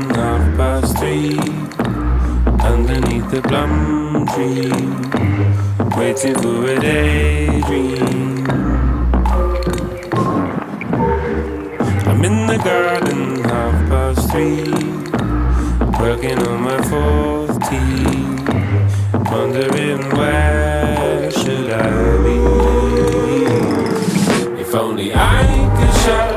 3:30, underneath the plum tree, waiting for a daydream. I'm in the garden 3:30, working on my fourth tee, wondering where should I be. If only I could shut